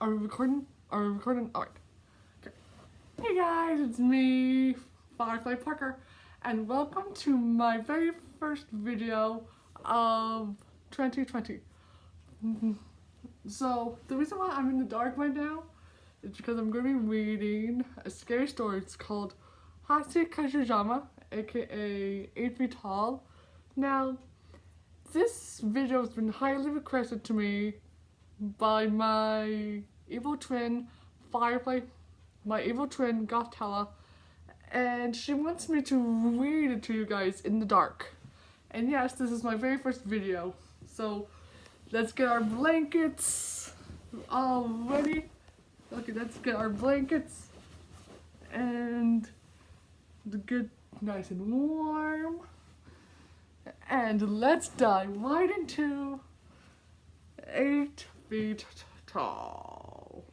Are we recording? Are we recording? Alright. Okay. Hey guys, it's me, Firefly Parker, and welcome to my very first video of 2020. So, the reason why I'm in the dark right now is because I'm going to be reading a scary story. It's called Hachi Kajujama, aka 8 Feet Tall. Now, this video has been highly requested to me by my evil twin, Firefly, my evil twin, Gothella, and she wants me to read it to you guys in the dark. And yes, this is my very first video, so let's get our blankets all ready. Okay, let's get our blankets and get nice and warm. And let's dive right into 8 Feet Tall.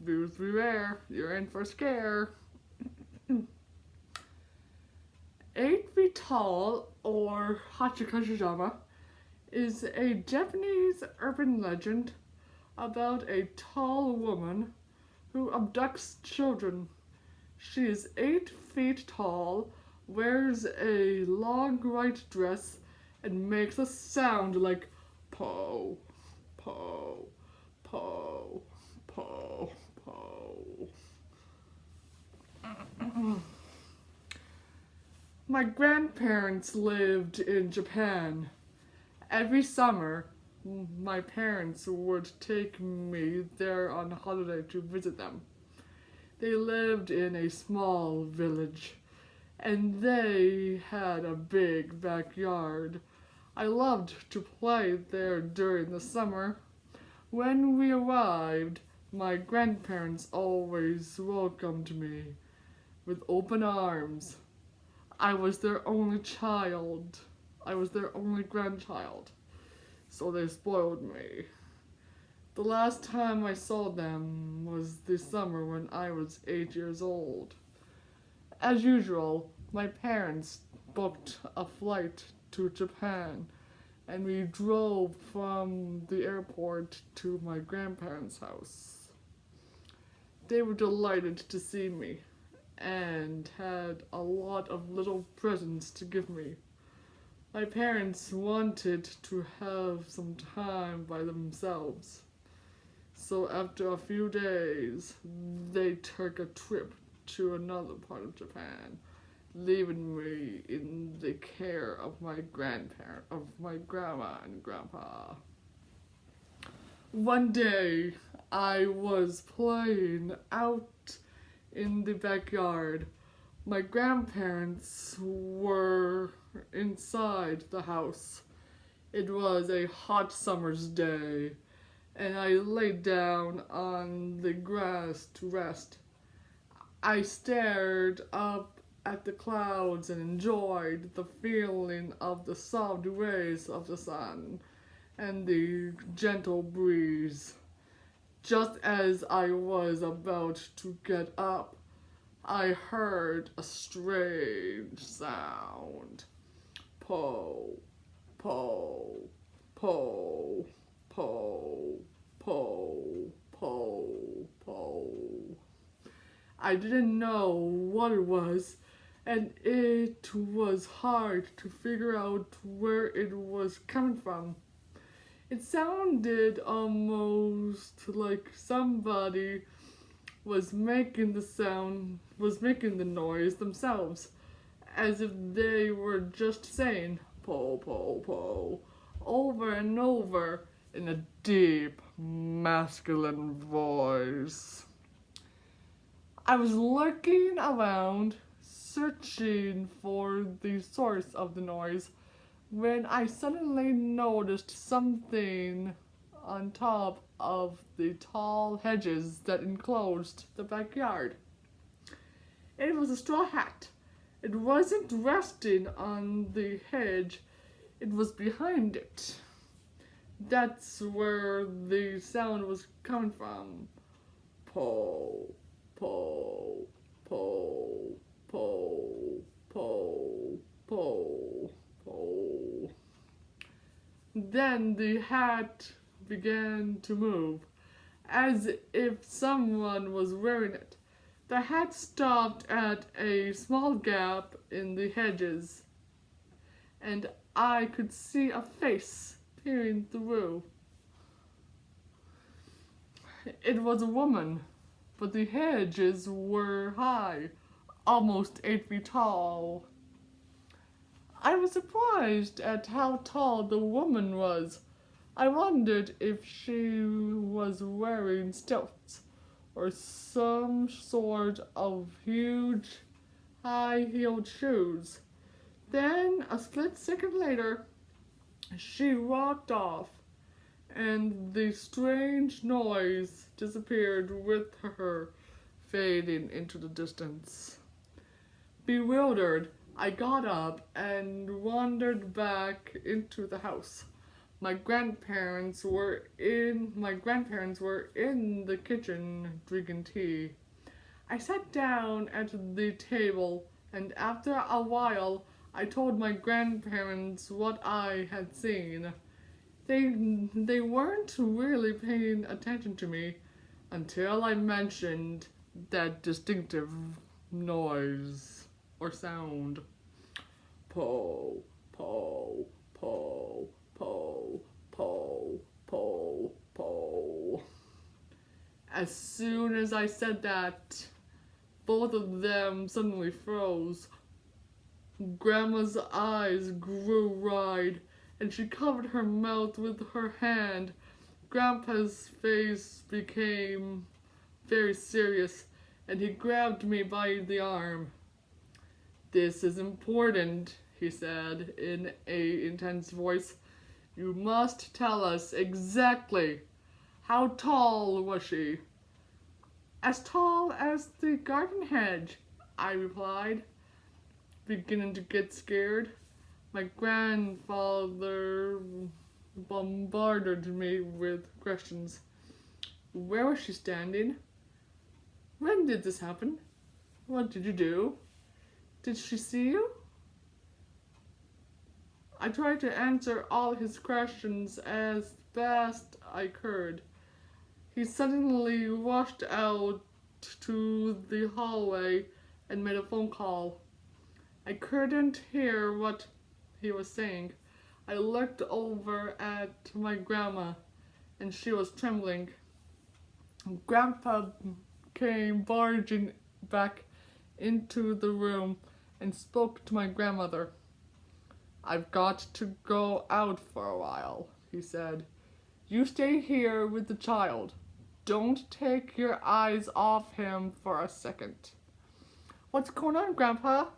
Views beware, you're in for a scare. 8 Feet Tall, or Hachikajujama, is a Japanese urban legend about a tall woman who abducts children. She is 8 feet tall, wears a long white dress, and makes a sound like po, po, po, po, po. My grandparents lived in Japan. Every summer, my parents would take me there on holiday to visit them. They lived in a small village, and they had a big backyard. I loved to play there during the summer. When we arrived, my grandparents always welcomed me with open arms. I was their only child. I was their only grandchild, so they spoiled me. The last time I saw them was this summer when I was 8 years old. As usual, my parents booked a flight to Japan, and we drove from the airport to my grandparents' house. They were delighted to see me and had a lot of little presents to give me. My parents wanted to have some time by themselves, so after a few days, they took a trip to another part of Japan, leaving me in the care of my grandma and grandpa. One day, I was playing out in the backyard. My grandparents were inside the house. It was a hot summer's day, and I laid down on the grass to rest. I stared up at the clouds and enjoyed the feeling of the soft rays of the sun and the gentle breeze. Just as I was about to get up, I heard a strange sound. Po, po, po, po, po, po, po. I didn't know what it was, and it was hard to figure out where it was coming from. It sounded almost like somebody was making the noise themselves, as if they were just saying po, po, po, over and over in a deep, masculine voice. I was looking around, searching for the source of the noise, when I suddenly noticed something on top of the tall hedges that enclosed the backyard. It was a straw hat. It wasn't resting on the hedge, it was behind it. That's where the sound was coming from. Po, po, po, po, po, po, po. Then the hat began to move, as if someone was wearing it. The hat stopped at a small gap in the hedges, and I could see a face peering through. It was a woman, but the hedges were high, almost 8 feet tall. I was surprised at how tall the woman was. I wondered if she was wearing stilts or some sort of huge high-heeled shoes. Then, a split second later, she walked off, and the strange noise disappeared with her, fading into the distance. Bewildered, I got up and wandered back into the house. My grandparents were in the kitchen drinking tea. I sat down at the table, and after a while I told my grandparents what I had seen. They weren't really paying attention to me until I mentioned that distinctive noise or sound. Po, po, po, po, po, po, po. As soon as I said that, both of them suddenly froze. Grandma's eyes grew wide, and she covered her mouth with her hand. Grandpa's face became very serious, and he grabbed me by the arm. "This is important," he said in an intense voice. "You must tell us exactly. How tall was she?" "As tall as the garden hedge," I replied, beginning to get scared. My grandfather bombarded me with questions. Where was she standing? When did this happen? What did you do? Did she see you? I tried to answer all his questions as best I could. He suddenly rushed out to the hallway and made a phone call. I couldn't hear what he was saying. I looked over at my grandma, and she was trembling. Grandpa came barging back into the room and spoke to my grandmother. "I've got to go out for a while," he said. "You stay here with the child. Don't take your eyes off him for a second." "What's going on, Grandpa?"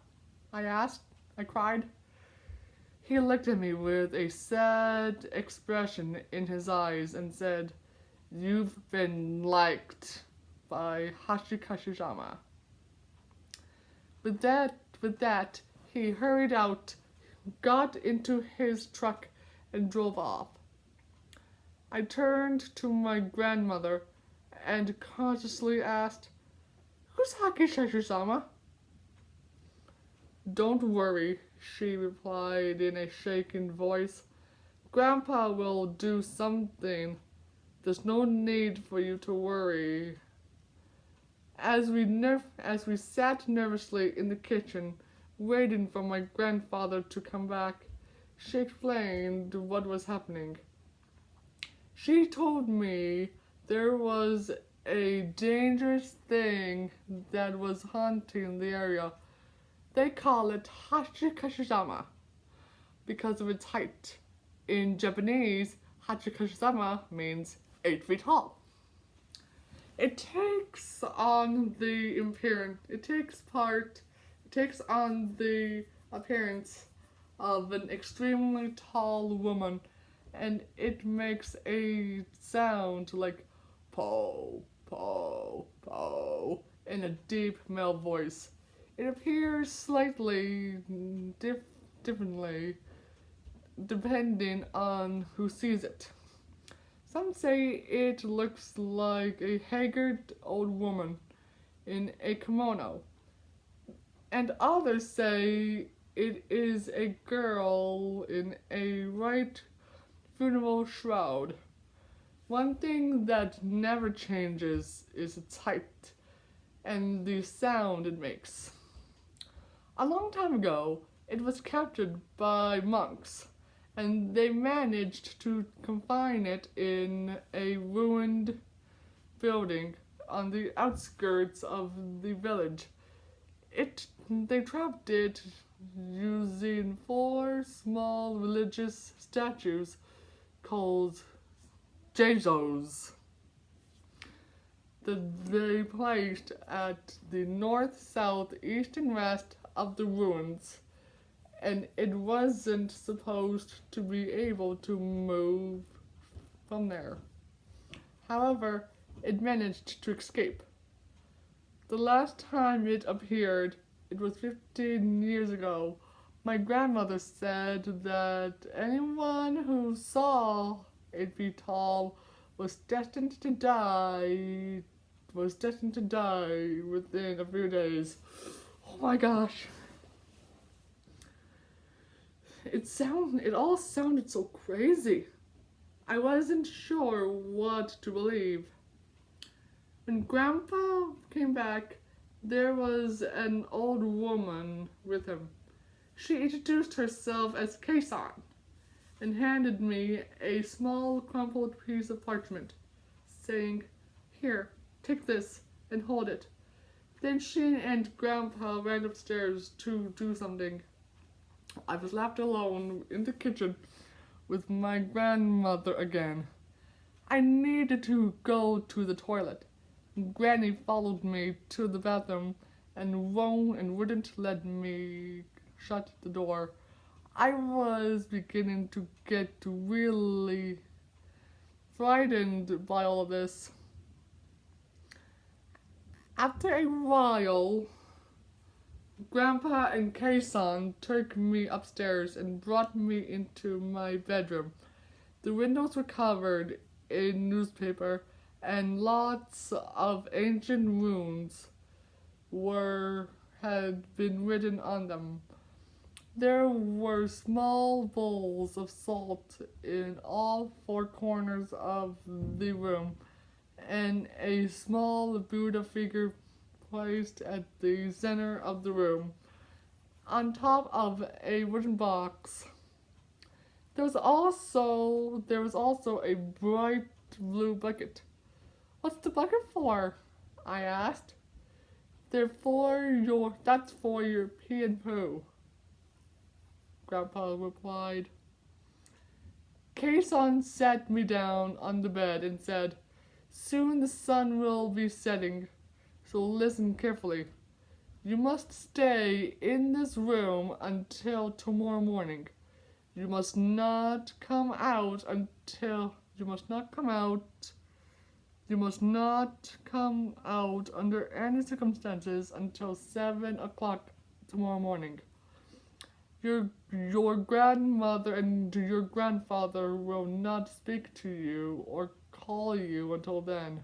I asked. I cried. He looked at me with a sad expression in his eyes and said, "You've been liked by Hashikashizama." With that, he hurried out, got into his truck, and drove off. I turned to my grandmother and cautiously asked, "Who's Hashikashizama?" "Don't worry," she replied in a shaking voice. "Grandpa will do something. There's no need for you to worry." As we sat nervously in the kitchen, waiting for my grandfather to come back, she explained what was happening. She told me there was a dangerous thing that was haunting the area. They call it Hashikashizama because of its height. In Japanese, Hashikashizama means 8 feet tall. It takes on the appearance of an extremely tall woman, and it makes a sound like po, po, po in a deep male voice. It appears slightly differently depending on who sees it. Some say it looks like a haggard old woman in a kimono, and others say it is a girl in a white funeral shroud. One thing that never changes is its height and the sound it makes. A long time ago, it was captured by monks, and they managed to confine it in a ruined building on the outskirts of the village. They trapped it using four small religious statues called Jesus that they placed at the north, south, east, and west of the ruins, and it wasn't supposed to be able to move from there. However, it managed to escape. The last time it appeared, it was 15 years ago. My grandmother said that anyone who saw it be tall was destined to die within a few days. Oh my gosh. It all sounded so crazy. I wasn't sure what to believe. When Grandpa came back, there was an old woman with him. She introduced herself as Kaysan and handed me a small crumpled piece of parchment, saying, "Here, take this and hold it." Then she and Grandpa ran upstairs to do something. I was left alone in the kitchen with my grandmother again. I needed to go to the toilet. Granny followed me to the bathroom and wouldn't let me shut the door. I was beginning to get really frightened by all of this. After a while, Grandpa and Kaysan took me upstairs and brought me into my bedroom. The windows were covered in newspaper and lots of ancient runes had been written on them. There were small bowls of salt in all four corners of the room, and a small Buddha figure placed at the center of the room, on top of a wooden box. There was also a bright blue bucket. "What's the bucket for?" I asked. That's for your pee and poo," Grandpa replied. Kaysan sat me down on the bed and said, "Soon the sun will be setting, so listen carefully. You must stay in this room until tomorrow morning. You must not come out under any circumstances until 7 o'clock tomorrow morning. Your grandmother and your grandfather will not speak to you or call you until then.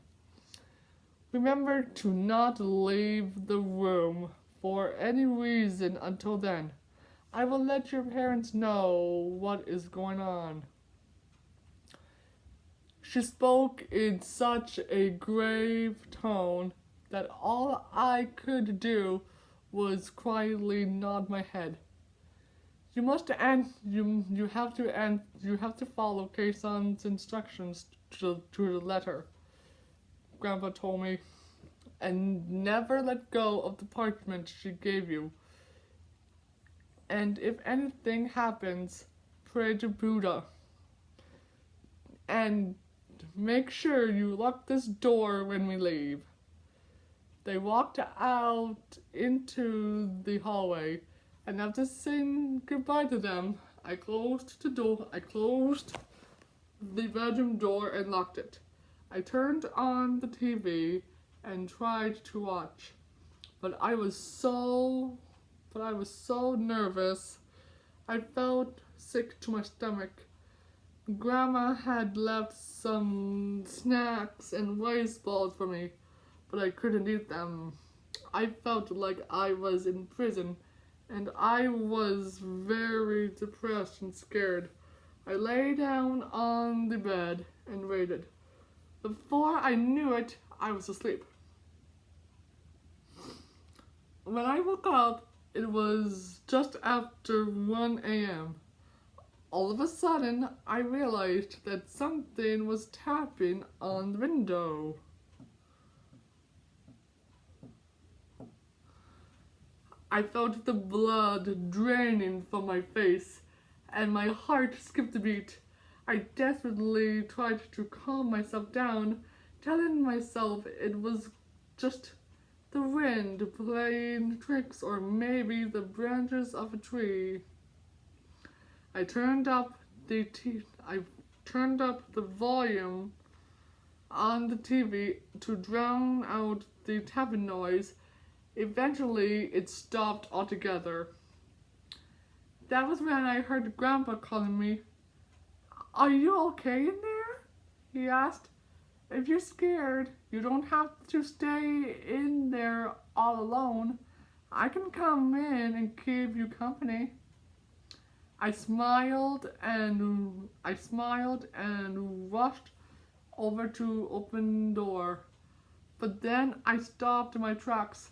Remember to not leave the room for any reason until then. I will let your parents know what is going on." She spoke in such a grave tone that all I could do was quietly nod my head. You have to follow Kaysan's instructions to the letter," Grandpa told me, "and never let go of the parchment she gave you. And if anything happens, pray to Buddha. And make sure you lock this door when we leave." They walked out into the hallway, and after saying goodbye to them, I closed the bedroom door and locked it. I turned on the TV and tried to watch, but I was so nervous. I felt sick to my stomach. Grandma had left some snacks and rice balls for me, but I couldn't eat them. I felt like I was in prison, and I was very depressed and scared. I lay down on the bed and waited. Before I knew it, I was asleep. When I woke up, it was just after 1 a.m. All of a sudden, I realized that something was tapping on the window. I felt the blood draining from my face, and my heart skipped a beat. I desperately tried to calm myself down, telling myself it was just the wind playing tricks or maybe the branches of a tree. I turned up the volume on the TV to drown out the tapping noise. Eventually, it stopped altogether. That was when I heard Grandpa calling me. "Are you okay in there?" he asked. "If you're scared, you don't have to stay in there all alone. I can come in and keep you company." I smiled and rushed over to open the door. But then I stopped in my tracks.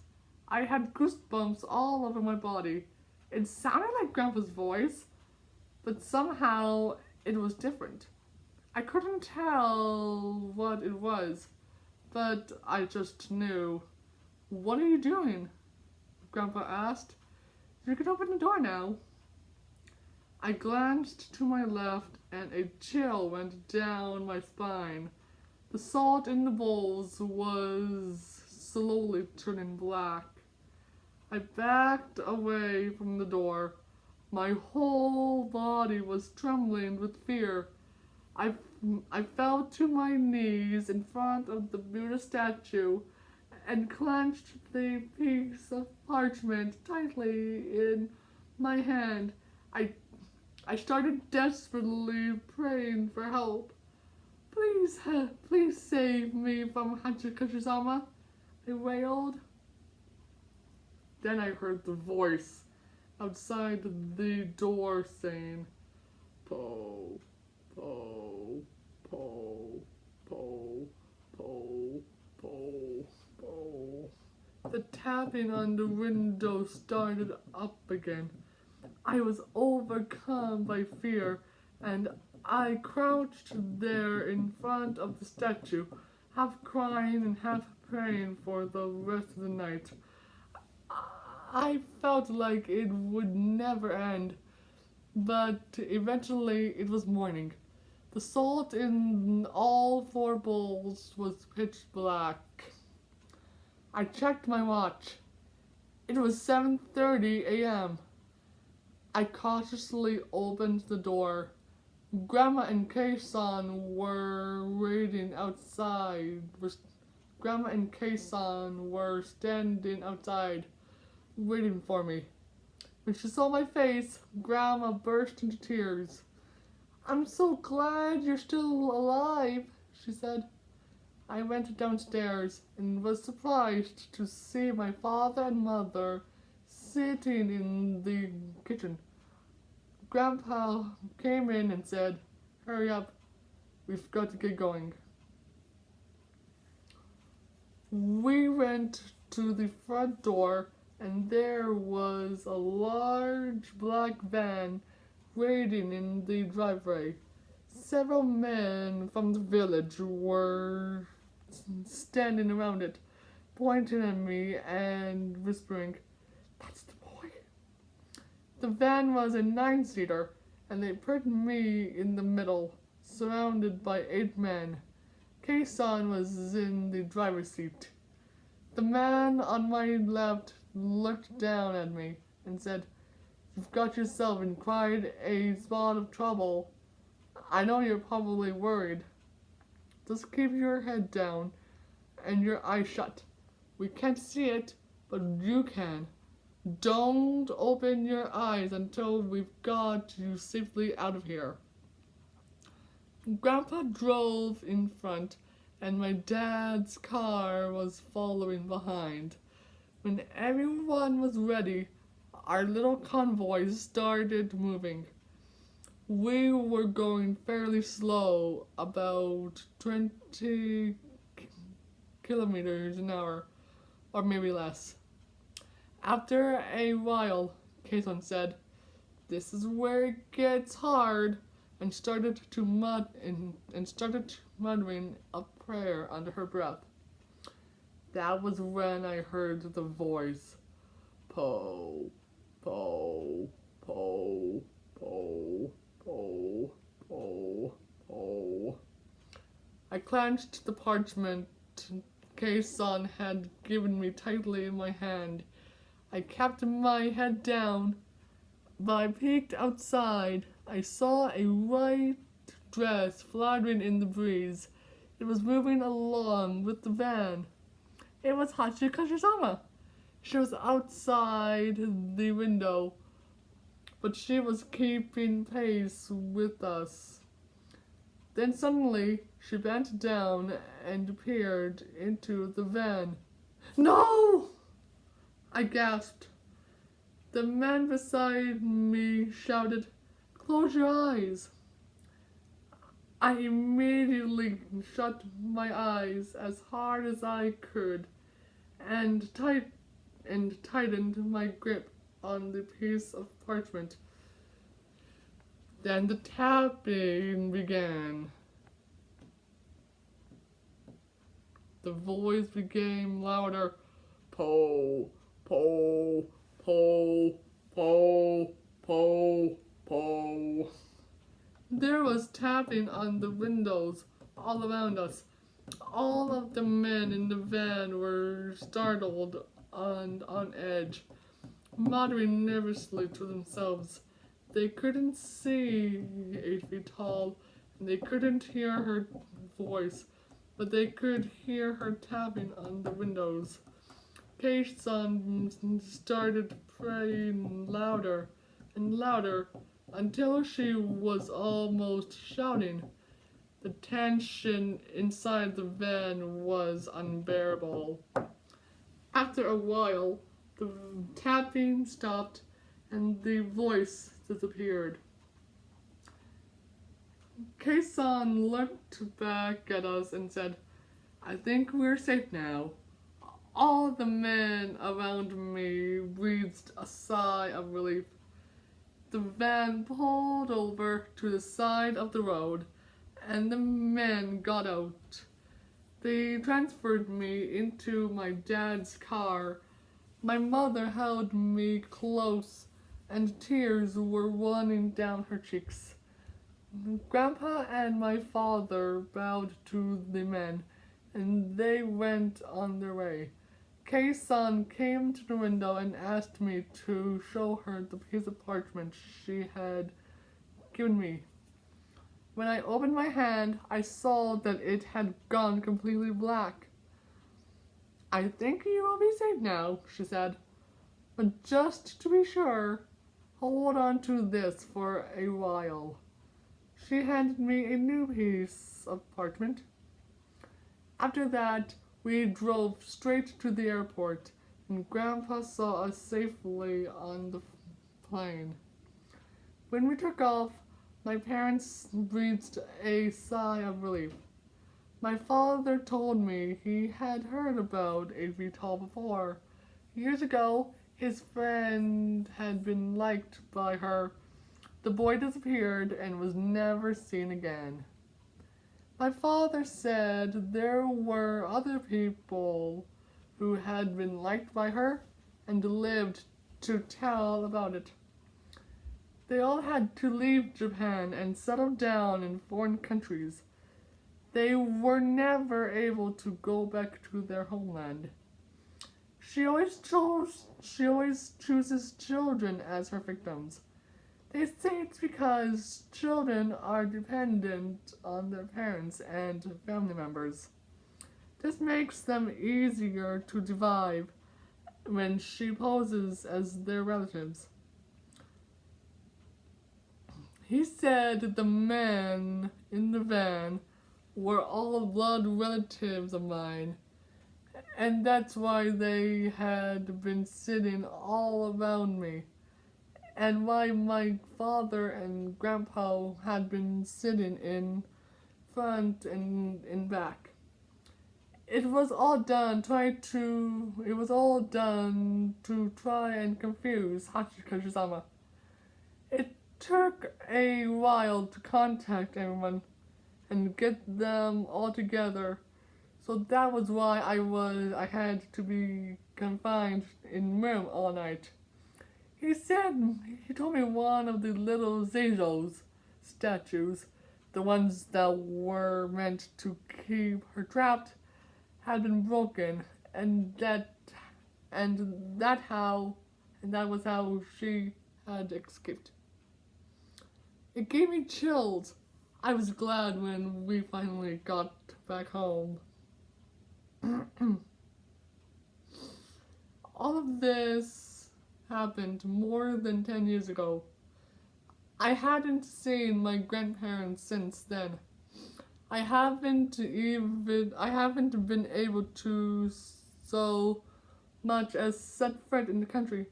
I had goosebumps all over my body. It sounded like Grandpa's voice, but somehow it was different. I couldn't tell what it was, but I just knew. "What are you doing?" Grandpa asked. "You can open the door now." I glanced to my left and a chill went down my spine. The salt in the bowls was slowly turning black. I backed away from the door. My whole body was trembling with fear. I fell to my knees in front of the Buddha statue and clenched the piece of parchment tightly in my hand. I started desperately praying for help. Please save me from Hachikashisama," I wailed. Then I heard the voice outside the door saying, "Po, po, po, po, po, po, po." The tapping on the window started up again. I was overcome by fear, and I crouched there in front of the statue, half crying and half praying for the rest of the night. I felt like it would never end, but eventually it was morning. The salt in all 4 bowls was pitch black. I checked my watch. It was 7:30 a.m. I cautiously opened the door. Grandma and Kei-san were waiting outside. Grandma and Kei-san were standing outside, waiting for me. When she saw my face, Grandma burst into tears. "I'm so glad you're still alive," she said. I went downstairs and was surprised to see my father and mother sitting in the kitchen. Grandpa came in and said, "Hurry up, we've got to get going." We went to the front door and there was a large black van waiting in the driveway. Several men from the village were standing around it, pointing at me and whispering, "That's the boy." The van was a 9-seater, and they put me in the middle, surrounded by 8 men. Kei-san was in the driver's seat. The man on my left looked down at me and said, "You've got yourself in quite a spot of trouble. I know you're probably worried. Just keep your head down and your eyes shut. We can't see it, but you can. Don't open your eyes until we've got you safely out of here." Grandpa drove in front, and my dad's car was following behind. When everyone was ready, our little convoy started moving. We were going fairly slow, about 20 kilometers an hour, or maybe less. After a while, Kason said, "This is where it gets hard," and started muttering a prayer under her breath. That was when I heard the voice, "Po, po, po, po, po, po, po." I clenched the parchment Kason had given me tightly in my hand. I kept my head down. But I peeked outside. I saw a white dress fluttering in the breeze. It was moving along with the van. It was Hachiko Shizama. She was outside the window, but she was keeping pace with us. Then suddenly, she bent down and peered into the van. "No!" I gasped. The man beside me shouted, "Close your eyes." I immediately shut my eyes as hard as I could and tightened my grip on the piece of parchment. Then the tapping began. The voice became louder. "Po, po, po, po, po, po." There was tapping on the windows all around us. All of the men in the van were startled and on edge, muttering nervously to themselves. They couldn't see 8 feet tall, and they couldn't hear her voice, but they could hear her tapping on the windows. Kason started praying louder and louder until she was almost shouting. The tension inside the van was unbearable. After a while, the tapping stopped and the voice disappeared. Kason looked back at us and said, "I think we're safe now." All the men around me breathed a sigh of relief. The van pulled over to the side of the road, and the men got out. They transferred me into my dad's car. My mother held me close, and tears were running down her cheeks. Grandpa and my father bowed to the men, and they went on their way. Kason came to the window and asked me to show her the piece of parchment she had given me. When I opened my hand, I saw that it had gone completely black. "I think you will be safe now," she said. "But just to be sure, hold on to this for a while." She handed me a new piece of parchment. After that, we drove straight to the airport, and Grandpa saw us safely on the plane. When we took off, my parents breathed a sigh of relief. My father told me he had heard about Avital before. Years ago, his friend had been liked by her. The boy disappeared and was never seen again. My father said there were other people who had been liked by her and lived to tell about it. They all had to leave Japan and settle down in foreign countries. They were never able to go back to their homeland. She always chooses children as her victims. They say it's because children are dependent on their parents and family members. This makes them easier to survive when she poses as their relatives. He said the men in the van were all blood relatives of mine, and that's why they had been sitting all around me. and why my father and grandpa had been sitting in front and in back. It was all done to try and confuse Hachikajizama. It took a while to contact everyone and get them all together. So that was why I had to be confined in room all night. He told me one of the little Zeizos statues, the ones that were meant to keep her trapped, had been broken, and that was how she had escaped. It gave me chills. I was glad when we finally got back home. All of this happened more than 10 years ago. I hadn't seen my grandparents since then. I haven't been able to so much as set foot in the country.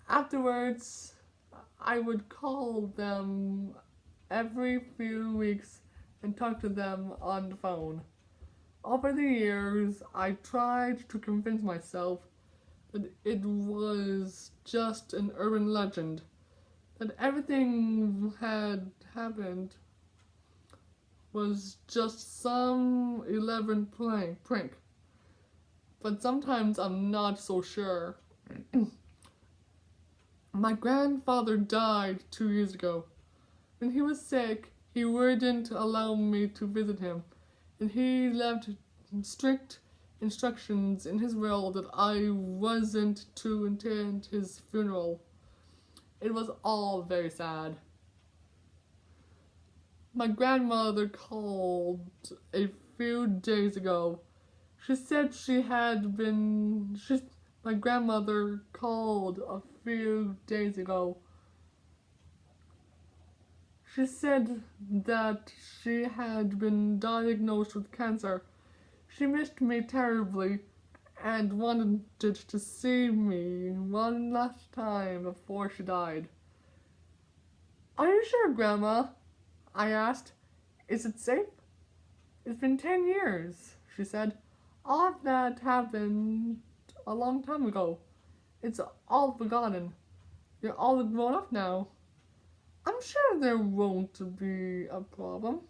Afterwards, I would call them every few weeks and talk to them on the phone. Over the years, I tried to convince myself that it was just an urban legend, that everything had happened was just some elaborate prank. But sometimes I'm not so sure. My grandfather died 2 years ago. When he was sick, he wouldn't allow me to visit him, and he left strict instructions in his will that I wasn't to attend his funeral. It was all very sad. My grandmother called a few days ago. My grandmother called a few days ago. She said that she had been diagnosed with cancer. She missed me terribly and wanted to see me one last time before she died. Are you sure, Grandma? I asked. Is it safe? It's been 10 years, she said. All of that happened a long time ago. It's all forgotten. You're all grown up now. I'm sure there won't be a problem.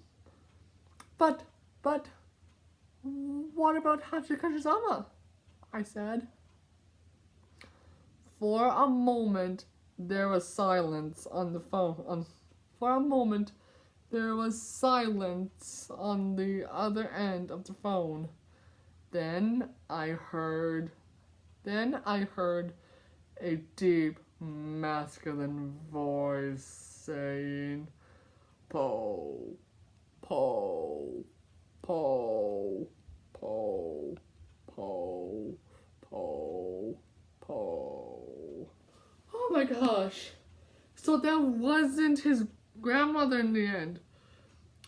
But, what about Hachikajizama? I said. For a moment, there was silence on the phone. For a moment, there was silence on the other end of the phone. Then I heard a deep, masculine voice saying, "Po, po, po, po, po, po, po." Oh my gosh. So that wasn't his grandmother in the end.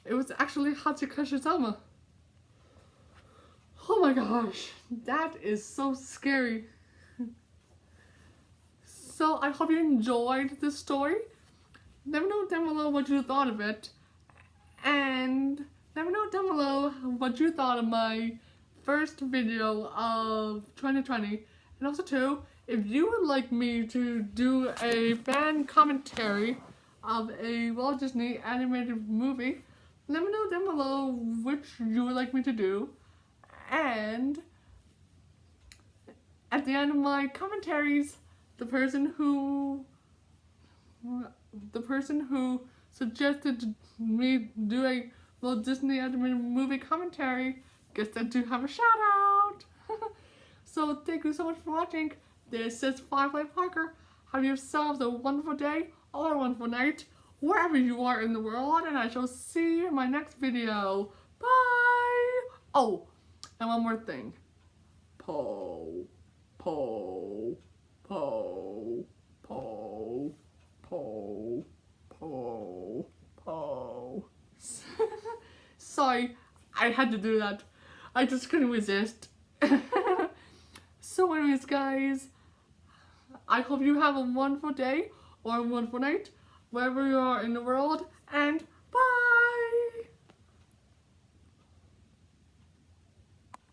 It was actually Hachikajizama. Oh my gosh, that is so scary. So I hope you enjoyed this story. Let me know down below what you thought of it. And let me know down below what you thought of my first video of 2020. And also too, if you would like me to do a fan commentary of a Walt Disney animated movie, let me know down below which you would like me to do. And at the end of my commentaries, the person who suggested me do a Walt Disney animated movie commentary gets to have a shout out. So thank you so much for watching. This is Firefly Parker. Have yourselves a wonderful day or a wonderful night, wherever you are in the world, and I shall see you in my next video. Bye! Oh, and one more thing. Po, po, po, po, po, po, po. Sorry, I had to do that. I just couldn't resist. So anyways, guys, I hope you have a wonderful day or 118, wherever you are in the world, and